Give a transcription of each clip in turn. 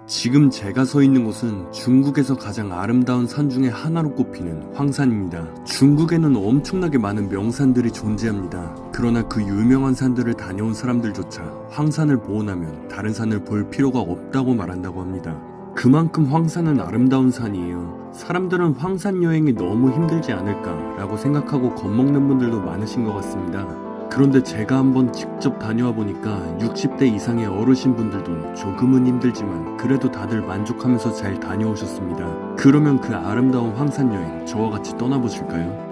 지금 제가 서 있는 곳은 중국에서 가장 아름다운 산 중에 하나로 꼽히는 황산입니다. 중국에는 엄청나게 많은 명산들이 존재합니다. 그러나 그 유명한 산들을 다녀온 사람들조차 황산을 보고 나면 다른 산을 볼 필요가 없다고 말한다고 합니다. 그만큼 황산은 아름다운 산이에요. 사람들은 황산 여행이 너무 힘들지 않을까라고 생각하고 겁먹는 분들도 많으신 것 같습니다. 그런데 제가 한번 직접 다녀와 보니까 60대 이상의 어르신 분들도 조금은 힘들지만 그래도 다들 만족하면서 잘 다녀오셨습니다. 그러면 그 아름다운 황산 여행 저와 같이 떠나보실까요?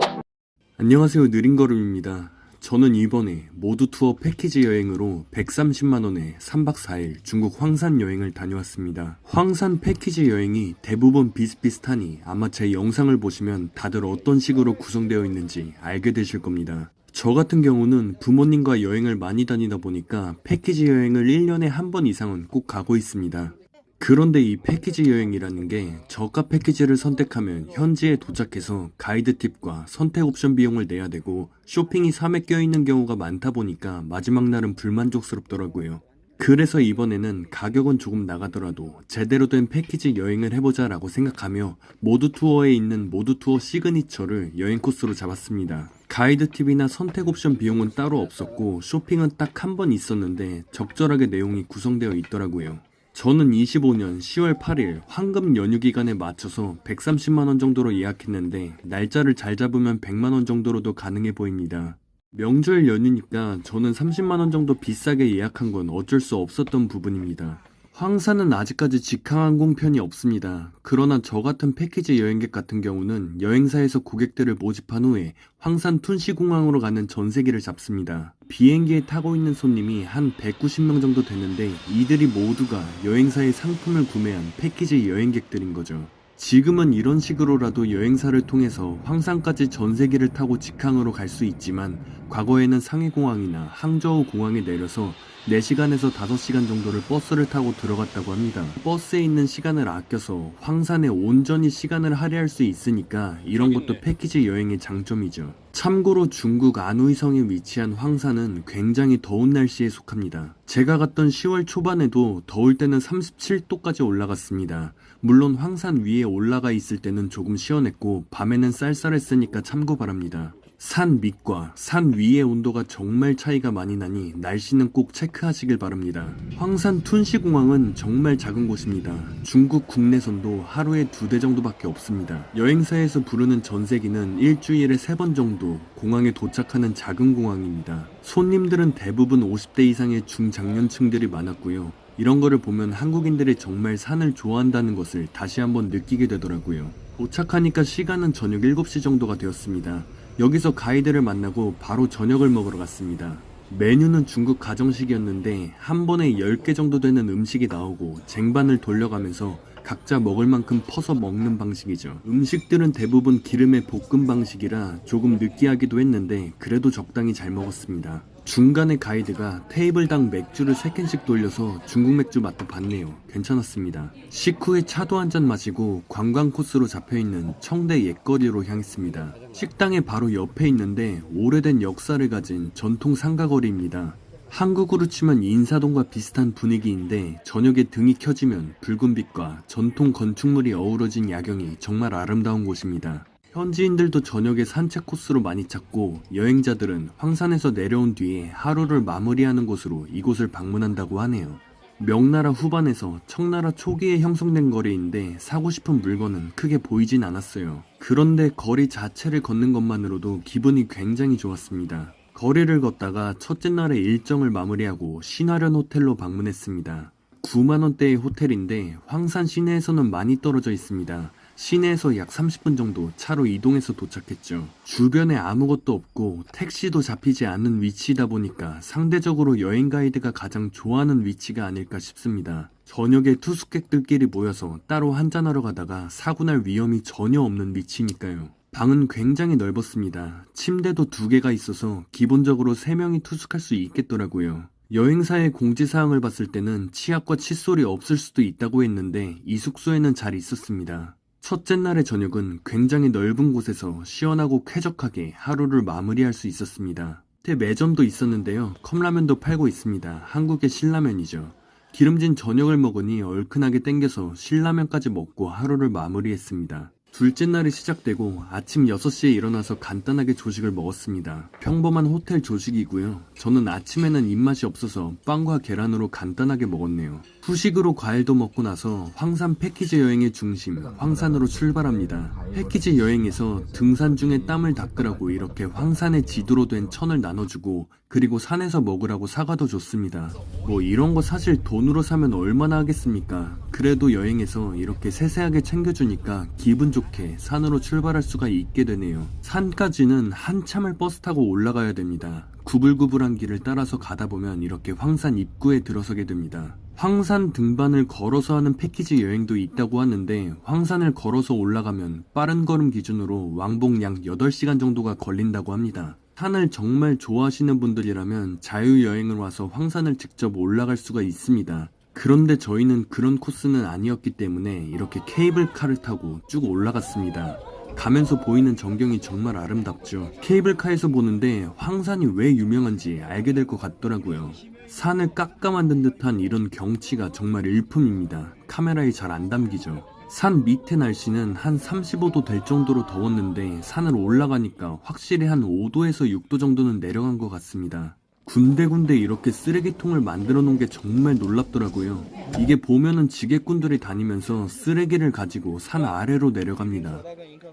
안녕하세요, 느린걸음입니다. 저는 이번에 모두 투어 패키지 여행으로 130만원에 3박 4일 중국 황산 여행을 다녀왔습니다. 황산 패키지 여행이 대부분 비슷비슷하니 아마 제 영상을 보시면 다들 어떤 식으로 구성되어 있는지 알게 되실 겁니다. 저 같은 경우는 부모님과 여행을 많이 다니다 보니까 패키지 여행을 1년에 한 번 이상은 꼭 가고 있습니다. 그런데 이 패키지 여행이라는 게 저가 패키지를 선택하면 현지에 도착해서 가이드 팁과 선택 옵션 비용을 내야 되고 쇼핑이 3회 껴있는 경우가 많다 보니까 마지막 날은 불만족스럽더라고요. 그래서 이번에는 가격은 조금 나가더라도 제대로 된 패키지 여행을 해보자 라고 생각하며 모두 투어에 있는 모두 투어 시그니처를 여행 코스로 잡았습니다. 가이드 팁이나 선택 옵션 비용은 따로 없었고 쇼핑은 딱 한 번 있었는데 적절하게 내용이 구성되어 있더라고요. 저는 25년 10월 8일 황금 연휴 기간에 맞춰서 130만원 정도로 예약했는데 날짜를 잘 잡으면 100만원 정도로도 가능해 보입니다. 명절 연휴니까 저는 30만원 정도 비싸게 예약한 건 어쩔 수 없었던 부분입니다. 황산은 아직까지 직항항공편이 없습니다. 그러나 저 같은 패키지 여행객 같은 경우는 여행사에서 고객들을 모집한 후에 황산 툰시공항으로 가는 전세기를 잡습니다. 비행기에 타고 있는 손님이 한 190명 정도 되는데 이들이 모두가 여행사의 상품을 구매한 패키지 여행객들인 거죠. 지금은 이런 식으로라도 여행사를 통해서 황산까지 전세기를 타고 직항으로 갈 수 있지만 과거에는 상해공항이나 항저우 공항에 내려서 4시간에서 5시간 정도를 버스를 타고 들어갔다고 합니다. 버스에 있는 시간을 아껴서 황산에 온전히 시간을 할애할 수 있으니까 이런 것도 패키지 여행의 장점이죠. 참고로 중국 안후이성에 위치한 황산은 굉장히 더운 날씨에 속합니다. 제가 갔던 10월 초반에도 더울 때는 37도까지 올라갔습니다. 물론 황산 위에 올라가 있을 때는 조금 시원했고 밤에는 쌀쌀했으니까 참고 바랍니다. 산 밑과 산 위의 온도가 정말 차이가 많이 나니 날씨는 꼭 체크하시길 바랍니다. 황산 툰시공항은 정말 작은 곳입니다. 중국 국내선도 하루에 2대 정도밖에 없습니다. 여행사에서 부르는 전세기는 일주일에 3번 정도 공항에 도착하는 작은 공항입니다. 손님들은 대부분 50대 이상의 중장년층들이 많았고요. 이런 거를 보면 한국인들이 정말 산을 좋아한다는 것을 다시 한번 느끼게 되더라고요. 도착하니까 시간은 저녁 7시 정도가 되었습니다. 여기서 가이드를 만나고 바로 저녁을 먹으러 갔습니다. 메뉴는 중국 가정식이었는데 한 번에 10개 정도 되는 음식이 나오고 쟁반을 돌려가면서 각자 먹을 만큼 퍼서 먹는 방식이죠. 음식들은 대부분 기름에 볶음 방식이라 조금 느끼하기도 했는데 그래도 적당히 잘 먹었습니다. 중간에 가이드가 테이블당 맥주를 3캔씩 돌려서 중국 맥주 맛도 봤네요. 괜찮았습니다. 식후에 차도 한잔 마시고 관광 코스로 잡혀있는 청대 옛거리로 향했습니다. 식당의 바로 옆에 있는데 오래된 역사를 가진 전통 상가거리입니다. 한국으로 치면 인사동과 비슷한 분위기인데 저녁에 등이 켜지면 붉은 빛과 전통 건축물이 어우러진 야경이 정말 아름다운 곳입니다. 현지인들도 저녁에 산책 코스로 많이 찾고 여행자들은 황산에서 내려온 뒤에 하루를 마무리하는 곳으로 이곳을 방문한다고 하네요. 명나라 후반에서 청나라 초기에 형성된 거리인데 사고 싶은 물건은 크게 보이진 않았어요. 그런데 거리 자체를 걷는 것만으로도 기분이 굉장히 좋았습니다. 거리를 걷다가 첫째 날의 일정을 마무리하고 신화련 호텔로 방문했습니다. 9만원대의 호텔인데 황산 시내에서는 많이 떨어져 있습니다. 시내에서 약 30분 정도 차로 이동해서 도착했죠. 주변에 아무것도 없고 택시도 잡히지 않는 위치이다 보니까 상대적으로 여행 가이드가 가장 좋아하는 위치가 아닐까 싶습니다. 저녁에 투숙객들끼리 모여서 따로 한잔하러 가다가 사고 날 위험이 전혀 없는 위치니까요. 방은 굉장히 넓었습니다. 침대도 2개가 있어서 기본적으로 3명이 투숙할 수 있겠더라고요. 여행사의 공지사항을 봤을 때는 치약과 칫솔이 없을 수도 있다고 했는데 이 숙소에는 잘 있었습니다. 첫째 날의 저녁은 굉장히 넓은 곳에서 시원하고 쾌적하게 하루를 마무리할 수 있었습니다. 밑에 매점도 있었는데요. 컵라면도 팔고 있습니다. 한국의 신라면이죠. 기름진 저녁을 먹으니 얼큰하게 땡겨서 신라면까지 먹고 하루를 마무리했습니다. 둘째 날이 시작되고 아침 6시에 일어나서 간단하게 조식을 먹었습니다. 평범한 호텔 조식이고요. 저는 아침에는 입맛이 없어서 빵과 계란으로 간단하게 먹었네요. 후식으로 과일도 먹고 나서 황산 패키지 여행의 중심 황산으로 출발합니다. 패키지 여행에서 등산 중에 땀을 닦으라고 이렇게 황산의 지도로 된 천을 나눠주고 그리고 산에서 먹으라고 사과도 줬습니다. 뭐 이런 거 사실 돈으로 사면 얼마나 하겠습니까? 그래도 여행에서 이렇게 세세하게 챙겨주니까 기분 좋게 산으로 출발할 수가 있게 되네요. 산까지는 한참을 버스 타고 올라가야 됩니다. 구불구불한 길을 따라서 가다 보면 이렇게 황산 입구에 들어서게 됩니다. 황산 등반을 걸어서 하는 패키지 여행도 있다고 하는데 황산을 걸어서 올라가면 빠른 걸음 기준으로 왕복 약 8시간 정도가 걸린다고 합니다. 산을 정말 좋아하시는 분들이라면 자유여행을 와서 황산을 직접 올라갈 수가 있습니다. 그런데 저희는 그런 코스는 아니었기 때문에 이렇게 케이블카를 타고 쭉 올라갔습니다. 가면서 보이는 전경이 정말 아름답죠. 케이블카에서 보는데 황산이 왜 유명한지 알게 될 것 같더라고요. 산을 깎아 만든 듯한 이런 경치가 정말 일품입니다. 카메라에 잘 안 담기죠. 산 밑에 날씨는 한 35도 될 정도로 더웠는데 산을 올라가니까 확실히 한 5도에서 6도 정도는 내려간 것 같습니다. 군데군데 이렇게 쓰레기통을 만들어 놓은 게 정말 놀랍더라고요. 이게 보면은 지게꾼들이 다니면서 쓰레기를 가지고 산 아래로 내려갑니다.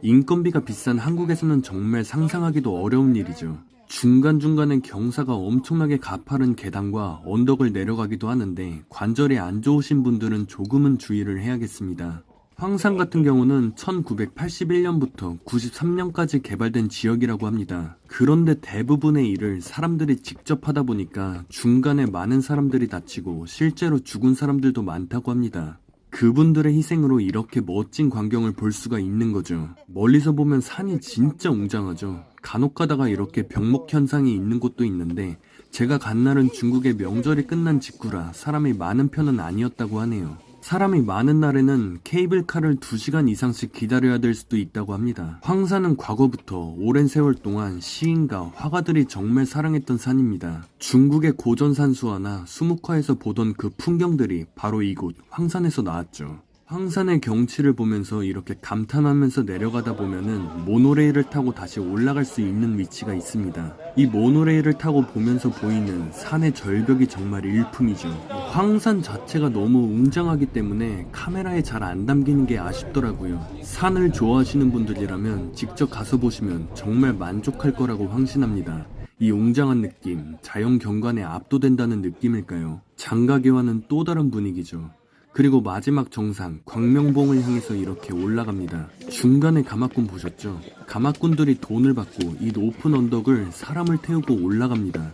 인건비가 비싼 한국에서는 정말 상상하기도 어려운 일이죠. 중간중간엔 경사가 엄청나게 가파른 계단과 언덕을 내려가기도 하는데 관절이 안 좋으신 분들은 조금은 주의를 해야겠습니다. 황산 같은 경우는 1981년부터 93년까지 개발된 지역이라고 합니다. 그런데 대부분의 일을 사람들이 직접 하다 보니까 중간에 많은 사람들이 다치고 실제로 죽은 사람들도 많다고 합니다. 그분들의 희생으로 이렇게 멋진 광경을 볼 수가 있는 거죠. 멀리서 보면 산이 진짜 웅장하죠. 간혹 가다가 이렇게 병목 현상이 있는 곳도 있는데 제가 간 날은 중국의 명절이 끝난 직후라 사람이 많은 편은 아니었다고 하네요. 사람이 많은 날에는 케이블카를 2시간 이상씩 기다려야 될 수도 있다고 합니다. 황산은 과거부터 오랜 세월 동안 시인과 화가들이 정말 사랑했던 산입니다. 중국의 고전 산수화나 수묵화에서 보던 그 풍경들이 바로 이곳 황산에서 나왔죠. 황산의 경치를 보면서 이렇게 감탄하면서 내려가다 보면은 모노레일을 타고 다시 올라갈 수 있는 위치가 있습니다. 이 모노레일을 타고 보면서 보이는 산의 절벽이 정말 일품이죠. 황산 자체가 너무 웅장하기 때문에 카메라에 잘 안 담기는 게 아쉽더라고요. 산을 좋아하시는 분들이라면 직접 가서 보시면 정말 만족할 거라고 확신합니다. 이 웅장한 느낌, 자연 경관에 압도된다는 느낌일까요? 장가계와는 또 다른 분위기죠. 그리고 마지막 정상 광명봉을 향해서 이렇게 올라갑니다. 중간에 가마꾼 보셨죠? 가마꾼들이 돈을 받고 이 높은 언덕을 사람을 태우고 올라갑니다.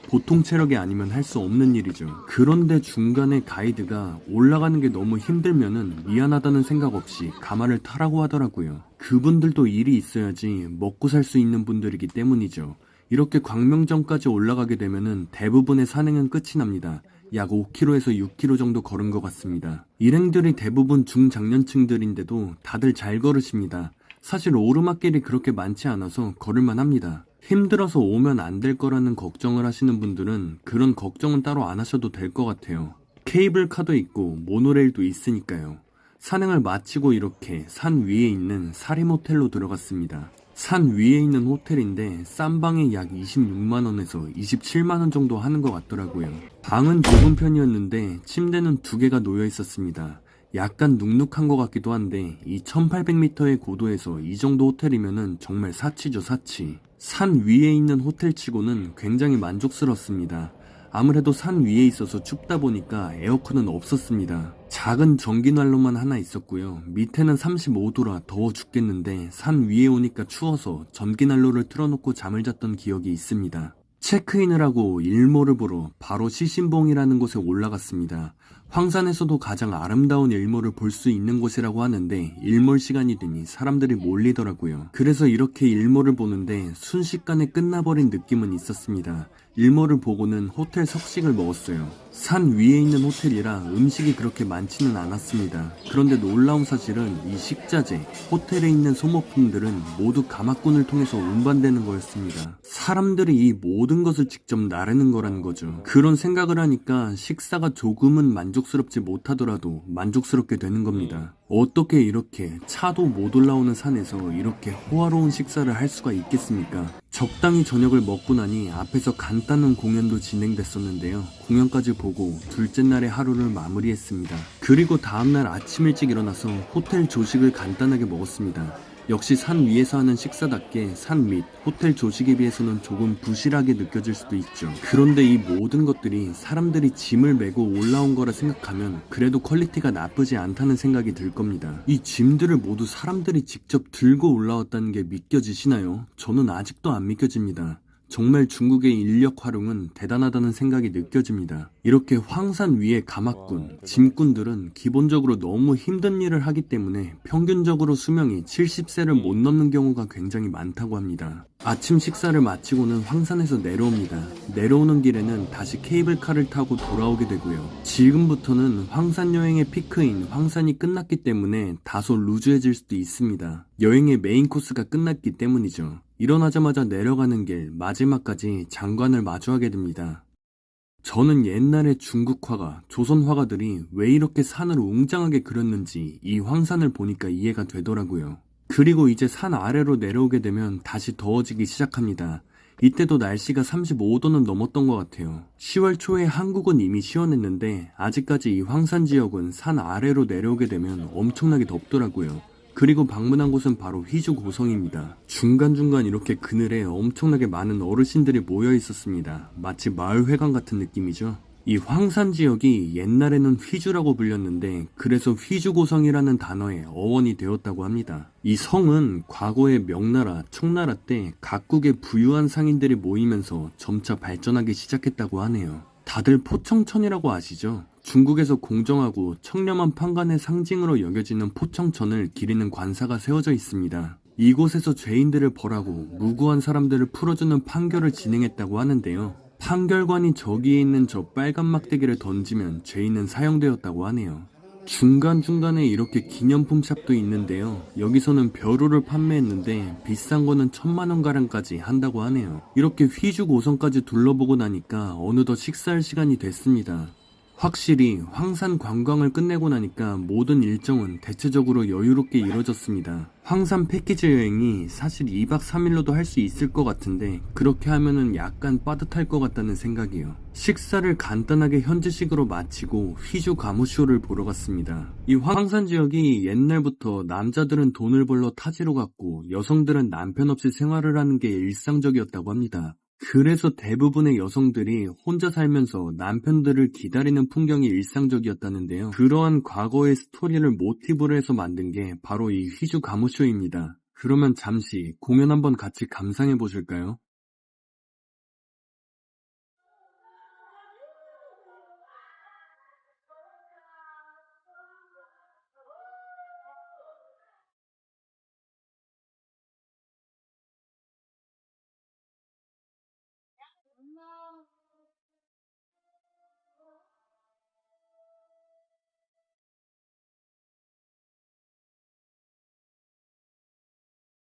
보통 체력이 아니면 할 수 없는 일이죠. 그런데 중간에 가이드가 올라가는 게 너무 힘들면은 미안하다는 생각 없이 가마를 타라고 하더라고요. 그분들도 일이 있어야지 먹고 살 수 있는 분들이기 때문이죠. 이렇게 광명정까지 올라가게 되면은 대부분의 산행은 끝이 납니다. 약 5km에서 6km 정도 걸은 것 같습니다. 일행들이 대부분 중장년층들인데도 다들 잘 걸으십니다. 사실 오르막길이 그렇게 많지 않아서 걸을만 합니다. 힘들어서 오면 안 될 거라는 걱정을 하시는 분들은 그런 걱정은 따로 안 하셔도 될 것 같아요. 케이블카도 있고 모노레일도 있으니까요. 산행을 마치고 이렇게 산 위에 있는 사림호텔로 들어갔습니다. 산 위에 있는 호텔인데 싼 방에 약 26만원에서 27만원 정도 하는 것 같더라고요. 방은 좁은 편이었는데 침대는 2개가 놓여 있었습니다. 약간 눅눅한 것 같기도 한데 이 1800m의 고도에서 이 정도 호텔이면은 정말 사치죠, 사치. 산 위에 있는 호텔치고는 굉장히 만족스럽습니다. 아무래도 산 위에 있어서 춥다 보니까 에어컨은 없었습니다. 작은 전기난로만 하나 있었고요. 밑에는 35도라 더워 죽겠는데 산 위에 오니까 추워서 전기난로를 틀어놓고 잠을 잤던 기억이 있습니다. 체크인을 하고 일몰을 보러 바로 시신봉이라는 곳에 올라갔습니다. 황산에서도 가장 아름다운 일몰을 볼 수 있는 곳이라고 하는데 일몰 시간이 되니 사람들이 몰리더라고요. 그래서 이렇게 일몰을 보는데 순식간에 끝나버린 느낌은 있었습니다. 일몰을 보고는 호텔 석식을 먹었어요. 산 위에 있는 호텔이라 음식이 그렇게 많지는 않았습니다. 그런데 놀라운 사실은 이 식자재, 호텔에 있는 소모품들은 모두 가마꾼을 통해서 운반되는 거였습니다. 사람들이 이 모든 것을 직접 나르는 거라는 거죠. 그런 생각을 하니까 식사가 조금은 만족스럽지 못하더라도 만족스럽게 되는 겁니다. 어떻게 이렇게 차도 못 올라오는 산에서 이렇게 호화로운 식사를 할 수가 있겠습니까? 적당히 저녁을 먹고 나니 앞에서 간단한 공연도 진행됐었는데요. 공연까지 보고 둘째 날의 하루를 마무리했습니다. 그리고 다음날 아침 일찍 일어나서 호텔 조식을 간단하게 먹었습니다. 역시 산 위에서 하는 식사답게 산 밑 호텔 조식에 비해서는 조금 부실하게 느껴질 수도 있죠. 그런데 이 모든 것들이 사람들이 짐을 메고 올라온 거라 생각하면 그래도 퀄리티가 나쁘지 않다는 생각이 들 겁니다. 이 짐들을 모두 사람들이 직접 들고 올라왔다는 게 믿겨지시나요? 저는 아직도 안 믿겨집니다. 정말 중국의 인력 활용은 대단하다는 생각이 느껴집니다. 이렇게 황산 위의 가마꾼, 짐꾼들은 기본적으로 너무 힘든 일을 하기 때문에 평균적으로 수명이 70세를 못 넘는 경우가 굉장히 많다고 합니다. 아침 식사를 마치고는 황산에서 내려옵니다. 내려오는 길에는 다시 케이블카를 타고 돌아오게 되고요. 지금부터는 황산 여행의 피크인 황산이 끝났기 때문에 다소 루즈해질 수도 있습니다. 여행의 메인 코스가 끝났기 때문이죠. 일어나자마자 내려가는 길 마지막까지 장관을 마주하게 됩니다. 저는 옛날에 중국 화가, 조선 화가들이 왜 이렇게 산을 웅장하게 그렸는지 이 황산을 보니까 이해가 되더라고요. 그리고 이제 산 아래로 내려오게 되면 다시 더워지기 시작합니다. 이때도 날씨가 35도는 넘었던 것 같아요. 10월 초에 한국은 이미 시원했는데 아직까지 이 황산 지역은 산 아래로 내려오게 되면 엄청나게 덥더라고요. 그리고 방문한 곳은 바로 휘주 고성입니다. 중간중간 이렇게 그늘에 엄청나게 많은 어르신들이 모여 있었습니다. 마치 마을회관 같은 느낌이죠. 이 황산 지역이 옛날에는 휘주라고 불렸는데 그래서 휘주고성이라는 단어의 어원이 되었다고 합니다. 이 성은 과거의 명나라, 청나라 때 각국의 부유한 상인들이 모이면서 점차 발전하기 시작했다고 하네요. 다들 포청천이라고 아시죠? 중국에서 공정하고 청렴한 판관의 상징으로 여겨지는 포청천을 기리는 관사가 세워져 있습니다. 이곳에서 죄인들을 벌하고 무고한 사람들을 풀어주는 판결을 진행했다고 하는데요. 판결관이 저기에 있는 저 빨간 막대기를 던지면 죄인은 사형되었다고 하네요. 중간중간에 이렇게 기념품 샵도 있는데요. 여기서는 벼루를 판매했는데 비싼 거는 1000만원가량까지 한다고 하네요. 이렇게 휘주 고성까지 둘러보고 나니까 어느덧 식사할 시간이 됐습니다. 확실히 황산 관광을 끝내고 나니까 모든 일정은 대체적으로 여유롭게 이뤄졌습니다. 황산 패키지 여행이 사실 2박 3일로도 할 수 있을 것 같은데 그렇게 하면은 약간 빠듯할 것 같다는 생각이요. 식사를 간단하게 현지식으로 마치고 휘주 가무쇼를 보러 갔습니다. 이 황산 지역이 옛날부터 남자들은 돈을 벌러 타지로 갔고 여성들은 남편 없이 생활을 하는 게 일상적이었다고 합니다. 그래서 대부분의 여성들이 혼자 살면서 남편들을 기다리는 풍경이 일상적이었다는데요. 그러한 과거의 스토리를 모티브로 해서 만든 게 바로 이 휘주 가무쇼입니다. 그러면 잠시 공연 한번 같이 감상해 보실까요?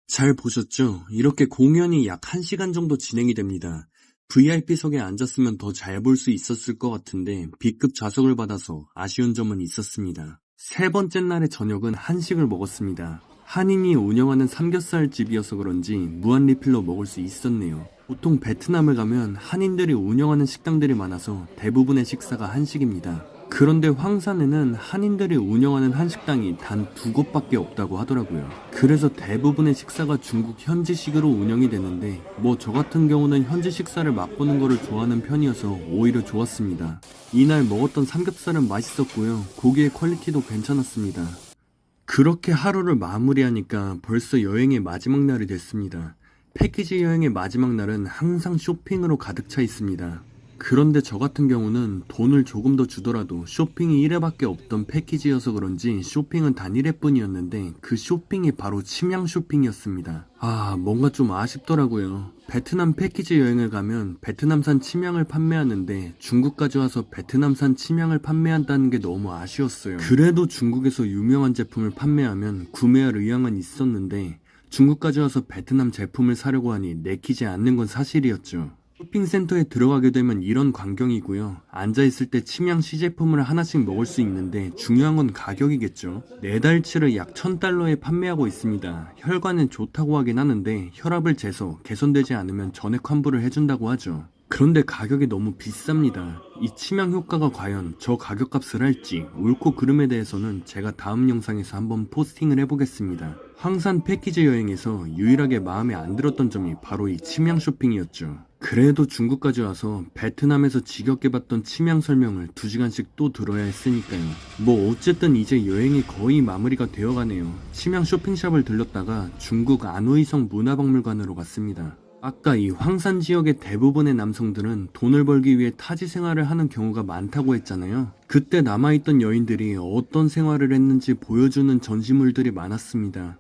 잘 보셨죠? 이렇게 공연이 약 1시간 정도 진행이 됩니다. VIP석에 앉았으면 더 잘 볼 수 있었을 것 같은데 B급 좌석을 받아서 아쉬운 점은 있었습니다. 세 번째 날의 저녁은 한식을 먹었습니다. 한인이 운영하는 삼겹살 집이어서 그런지 무한 리필로 먹을 수 있었네요. 보통 베트남을 가면 한인들이 운영하는 식당들이 많아서 대부분의 식사가 한식입니다. 그런데 황산에는 한인들이 운영하는 한식당이 단 2곳밖에 없다고 하더라고요. 그래서 대부분의 식사가 중국 현지식으로 운영이 되는데 뭐 저 같은 경우는 현지 식사를 맛보는 거를 좋아하는 편이어서 오히려 좋았습니다. 이날 먹었던 삼겹살은 맛있었고요. 고기의 퀄리티도 괜찮았습니다. 그렇게 하루를 마무리하니까 벌써 여행의 마지막 날이 됐습니다. 패키지 여행의 마지막 날은 항상 쇼핑으로 가득 차 있습니다. 그런데 저 같은 경우는 돈을 조금 더 주더라도 쇼핑이 1회밖에 없던 패키지여서 그런지 쇼핑은 단 1회뿐이었는데 그 쇼핑이 바로 침양 쇼핑이었습니다. 뭔가 좀 아쉽더라고요. 베트남 패키지 여행을 가면 베트남산 침양을 판매하는데 중국까지 와서 베트남산 침양을 판매한다는 게 너무 아쉬웠어요. 그래도 중국에서 유명한 제품을 판매하면 구매할 의향은 있었는데 중국까지 와서 베트남 제품을 사려고 하니 내키지 않는 건 사실이었죠. 쇼핑센터에 들어가게 되면 이런 광경이고요. 앉아있을 때 침양 시제품을 하나씩 먹을 수 있는데 중요한 건 가격이겠죠. 4달치를 약 1000달러에 판매하고 있습니다. 혈관은 좋다고 하긴 하는데 혈압을 재서 개선되지 않으면 전액 환불을 해준다고 하죠. 그런데 가격이 너무 비쌉니다. 이 침양 효과가 과연 저 가격값을 할지 옳고 그름에 대해서는 제가 다음 영상에서 한번 포스팅을 해보겠습니다. 황산 패키지 여행에서 유일하게 마음에 안 들었던 점이 바로 이 침양 쇼핑이었죠. 그래도 중국까지 와서 베트남에서 지겹게 봤던 침양 설명을 2시간씩 또 들어야 했으니까요. 뭐 어쨌든 이제 여행이 거의 마무리가 되어가네요. 침양 쇼핑샵을 들렀다가 중국 안후이성 문화박물관으로 갔습니다. 아까 이 황산 지역의 대부분의 남성들은 돈을 벌기 위해 타지 생활을 하는 경우가 많다고 했잖아요. 그때 남아있던 여인들이 어떤 생활을 했는지 보여주는 전시물들이 많았습니다.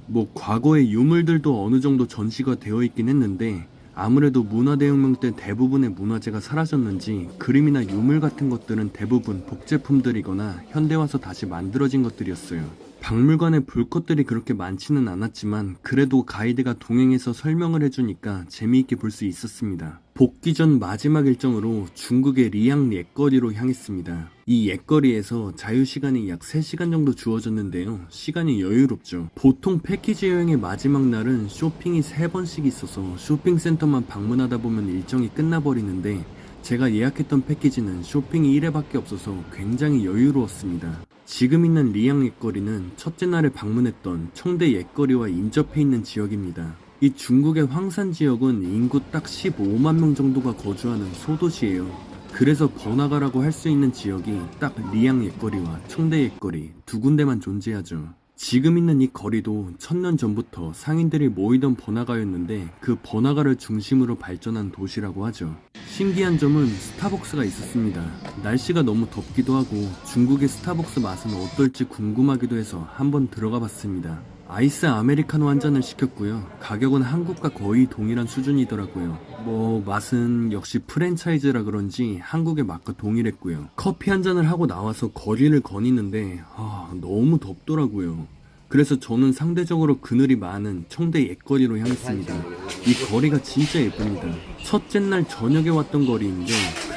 뭐 과거의 유물들도 어느 정도 전시가 되어 있긴 했는데 아무래도 문화대혁명 때 대부분의 문화재가 사라졌는지 그림이나 유물 같은 것들은 대부분 복제품들이거나 현대 와서 다시 만들어진 것들이었어요. 박물관에 볼 것들이 그렇게 많지는 않았지만 그래도 가이드가 동행해서 설명을 해주니까 재미있게 볼 수 있었습니다. 복귀 전 마지막 일정으로 중국의 리양 옛거리로 향했습니다. 이 옛거리에서 자유시간이 약 3시간 정도 주어졌는데요. 시간이 여유롭죠. 보통 패키지 여행의 마지막 날은 쇼핑이 3번씩 있어서 쇼핑센터만 방문하다 보면 일정이 끝나버리는데 제가 예약했던 패키지는 쇼핑이 1회밖에 없어서 굉장히 여유로웠습니다. 지금 있는 리양 옛거리는 첫째 날에 방문했던 청대 옛거리와 인접해 있는 지역입니다. 이 중국의 황산 지역은 인구 딱 15만 명 정도가 거주하는 소도시예요. 그래서 번화가라고 할 수 있는 지역이 딱 리양 옛거리와 청대 옛거리 2군데만 존재하죠. 지금 있는 이 거리도 1000년 전부터 상인들이 모이던 번화가였는데 그 번화가를 중심으로 발전한 도시라고 하죠. 신기한 점은 스타벅스가 있었습니다. 날씨가 너무 덥기도 하고 중국의 스타벅스 맛은 어떨지 궁금하기도 해서 한번 들어가 봤습니다. 아이스 아메리카노 한 잔을 시켰고요. 가격은 한국과 거의 동일한 수준이더라고요. 뭐 맛은 역시 프랜차이즈라 그런지 한국의 맛과 동일했고요. 커피 한 잔을 하고 나와서 거리를 거니는데 너무 덥더라고요. 그래서 저는 상대적으로 그늘이 많은 청대 옛거리로 향했습니다. 이 거리가 진짜 예쁩니다. 첫째 날 저녁에 왔던 거리인데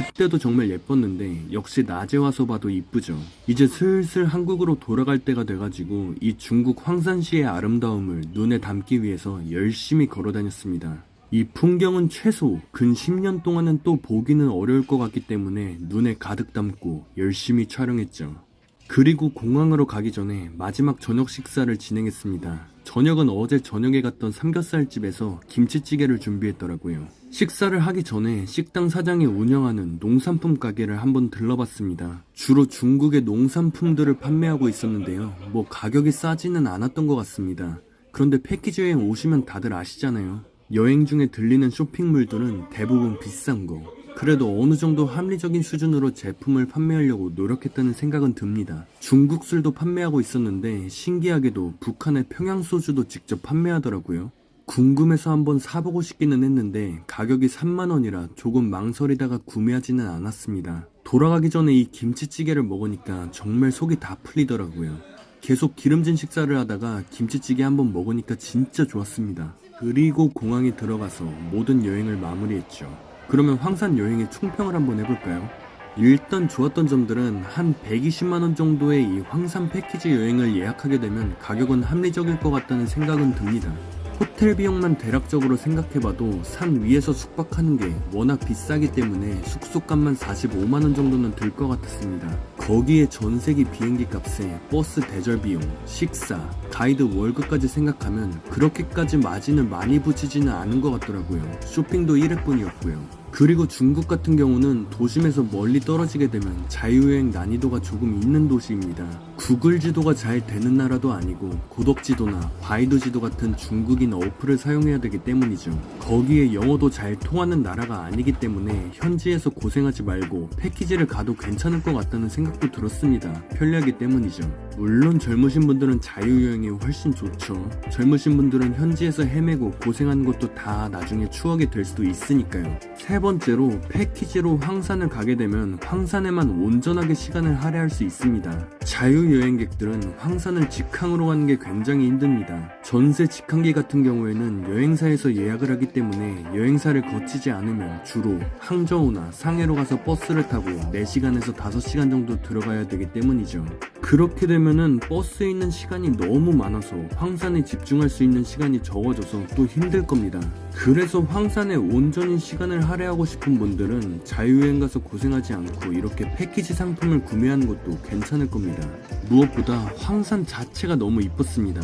그때도 정말 예뻤는데 역시 낮에 와서 봐도 이쁘죠. 이제 슬슬 한국으로 돌아갈 때가 돼가지고 이 중국 황산시의 아름다움을 눈에 담기 위해서 열심히 걸어 다녔습니다. 이 풍경은 최소 근 10년 동안은 또 보기는 어려울 것 같기 때문에 눈에 가득 담고 열심히 촬영했죠. 그리고 공항으로 가기 전에 마지막 저녁 식사를 진행했습니다. 저녁은 어제 저녁에 갔던 삼겹살집에서 김치찌개를 준비했더라고요. 식사를 하기 전에 식당 사장이 운영하는 농산품 가게를 한번 들러봤습니다. 주로 중국의 농산품들을 판매하고 있었는데요. 뭐 가격이 싸지는 않았던 것 같습니다. 그런데 패키지 여행 오시면 다들 아시잖아요. 여행 중에 들리는 쇼핑몰들은 대부분 비싼 거. 그래도 어느 정도 합리적인 수준으로 제품을 판매하려고 노력했다는 생각은 듭니다. 중국 술도 판매하고 있었는데 신기하게도 북한의 평양소주도 직접 판매하더라고요. 궁금해서 한번 사보고 싶기는 했는데 가격이 3만원이라 조금 망설이다가 구매하지는 않았습니다. 돌아가기 전에 이 김치찌개를 먹으니까 정말 속이 다 풀리더라고요. 계속 기름진 식사를 하다가 김치찌개 한번 먹으니까 진짜 좋았습니다. 그리고 공항에 들어가서 모든 여행을 마무리했죠. 그러면 황산 여행의 총평을 한번 해볼까요? 일단 좋았던 점들은 한 120만원 정도의 이 황산 패키지 여행을 예약하게 되면 가격은 합리적일 것 같다는 생각은 듭니다. 호텔 비용만 대략적으로 생각해봐도 산 위에서 숙박하는 게 워낙 비싸기 때문에 숙소값만 45만원 정도는 들 것 같았습니다. 거기에 전세기 비행기 값에 버스 대절 비용, 식사, 가이드 월급까지 생각하면 그렇게까지 마진을 많이 붙이지는 않은 것 같더라고요. 쇼핑도 1회뿐이었고요. 그리고 중국 같은 경우는 도심에서 멀리 떨어지게 되면 자유여행 난이도가 조금 있는 도시입니다. 구글 지도가 잘 되는 나라도 아니고 고덕 지도나 바이두 지도 같은 중국인 어플을 사용해야 되기 때문이죠. 거기에 영어도 잘 통하는 나라가 아니기 때문에 현지에서 고생하지 말고 패키지를 가도 괜찮을 것 같다는 생각도 들었습니다. 편리하기 때문이죠. 물론 젊으신 분들은 자유여행이 훨씬 좋죠. 젊으신 분들은 현지에서 헤매고 고생하는 것도 다 나중에 추억이 될 수도 있으니까요. 세 번째로 패키지로 황산을 가게 되면 황산에만 온전하게 시간을 할애할 수 있습니다. 자유여행객들은 황산을 직항으로 가는 게 굉장히 힘듭니다. 전세 직항기 같은 경우에는 여행사에서 예약을 하기 때문에 여행사를 거치지 않으면 주로 항저우나 상해로 가서 버스를 타고 4시간에서 5시간 정도 들어가야 되기 때문이죠. 그렇게 되면은 버스에 있는 시간이 너무 많아서 황산에 집중할 수 있는 시간이 적어져서 또 힘들 겁니다. 그래서 황산에 온전히 시간을 할애하고 싶은 분들은 자유여행 가서 고생하지 않고 이렇게 패키지 상품을 구매하는 것도 괜찮을 겁니다. 무엇보다 황산 자체가 너무 이뻤습니다.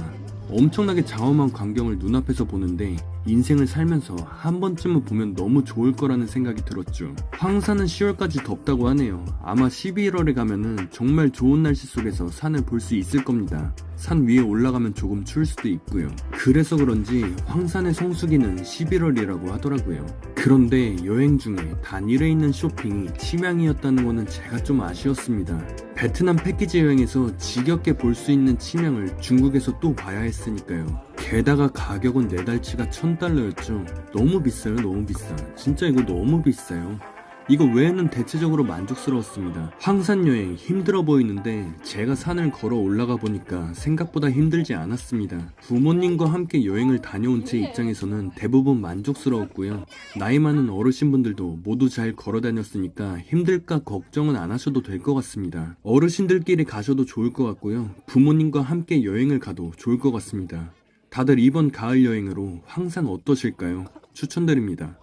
엄청나게 장엄한 광경을 눈앞에서 보는데 인생을 살면서 한 번쯤은 보면 너무 좋을 거라는 생각이 들었죠. 황산은 10월까지 덥다고 하네요. 아마 11월에 가면은 정말 좋은 날씨 속에서 산을 볼 수 있을 겁니다. 산 위에 올라가면 조금 추울 수도 있고요. 그래서 그런지 황산의 성수기는 11월이라고 하더라고요. 그런데 여행 중에 단일에 있는 쇼핑이 치명이었다는 거는 제가 좀 아쉬웠습니다. 베트남 패키지 여행에서 지겹게 볼 수 있는 치명을 중국에서 또 봐야 했으니까요. 게다가 가격은 4달치가 1000달러였죠. 너무 비싸요, 너무 비싸. 진짜 이거 너무 비싸요. 이거 외에는 대체적으로 만족스러웠습니다. 황산 여행 힘들어 보이는데 제가 산을 걸어 올라가 보니까 생각보다 힘들지 않았습니다. 부모님과 함께 여행을 다녀온 제 입장에서는 대부분 만족스러웠고요. 나이 많은 어르신분들도 모두 잘 걸어 다녔으니까 힘들까 걱정은 안 하셔도 될 것 같습니다. 어르신들끼리 가셔도 좋을 것 같고요. 부모님과 함께 여행을 가도 좋을 것 같습니다. 다들 이번 가을 여행으로 황산 어떠실까요? 추천드립니다.